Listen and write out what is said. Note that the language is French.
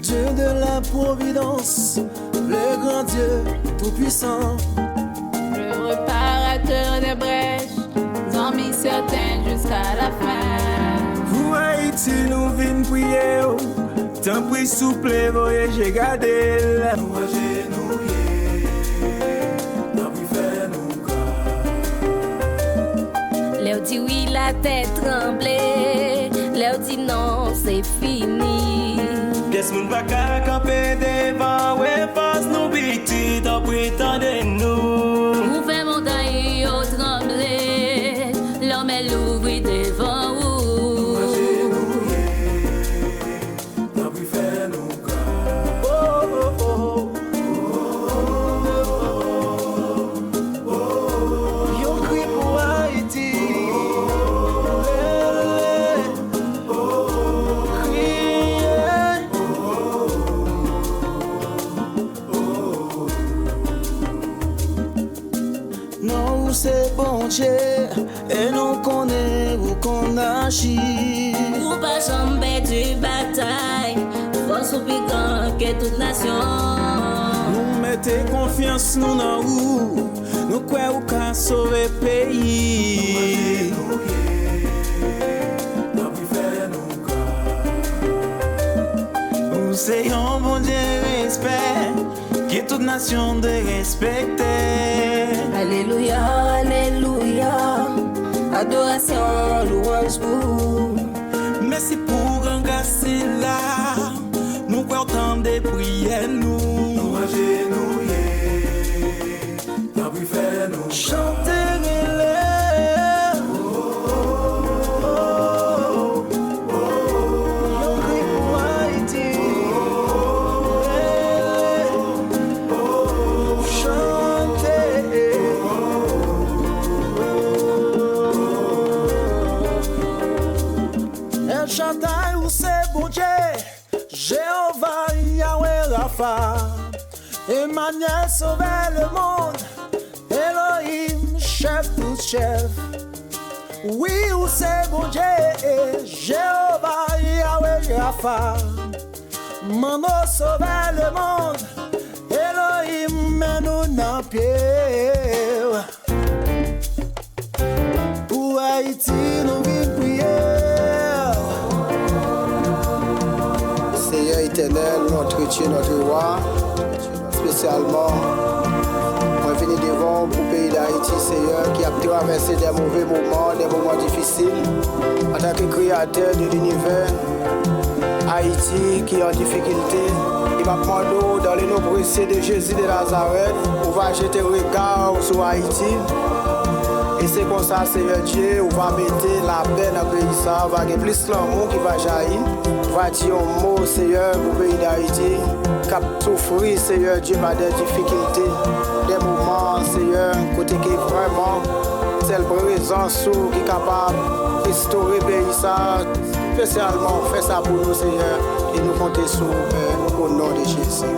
Dieu de la providence, le grand Dieu tout-puissant, le réparateur des brèches, amis certains jusqu'à la fin. Pour Haïti, nous venons prier, tant pis souple, voyez, gardé. Nous agenouillés, tant pis faire nous cas. Leur dit oui, la tête tremblée, leur dit non, c'est fini. Qu'est-ce qu'on va camper devant, ouais, face nous biti, t'en prétendez-nous. Vous faites montagne au tremblé, l'homme est l'ouvrit devant vous. C'est bon Dieu, et nous connaissons où qu'on agit. Ou pas jamais du bataille, force ou plus grand que toute nation. Nous mettons confiance nous dans où, nous croyons qu'à sauver le pays. Nous c'est un bon Dieu respect, que toute nation de respecter. Alléluia, alléluia, adoration, louange pour. Merci pour un grâce là, nous croyons des prières nous. Nous agenouillés, t'as pu faire nous chanter. Chantaille où c'est bon Dieu, Jéhovah, Yahweh, Rapha, Emmanuel sauvait le monde, Elohim, chef tout chef. Oui, où c'est bon Dieu, Jéhovah, Yahweh, Rapha, Mano sauvait le monde, Elohim, mets-nous dans pied. Pour Haïti, nous vivons prier. Seigneur éternel, notre Dieu, notre roi, spécialement, on est venu devant pour le pays d'Haïti, Seigneur, qui a traversé des mauvais moments, des moments difficiles, en tant que créateur de l'univers. Haïti qui est en difficulté, il va prendre dans les nombreux cieux de Jésus de Nazareth, pour va jeter un regard sur Haïti. Et c'est comme ça, Seigneur Dieu, on va mettre la paix dans le pays, ça va avoir plus l'amour qui va jaillir. Va dire un mot, Seigneur, pour le pays d'Haïti, qui a souffert, Seigneur Dieu, par des difficultés, des moments, Seigneur, côté qui est vraiment, c'est le présence qui est capable de restaurer le pays, ça, spécialement, fait ça pour nous, Seigneur, et nous comptons sur au nom de Jésus.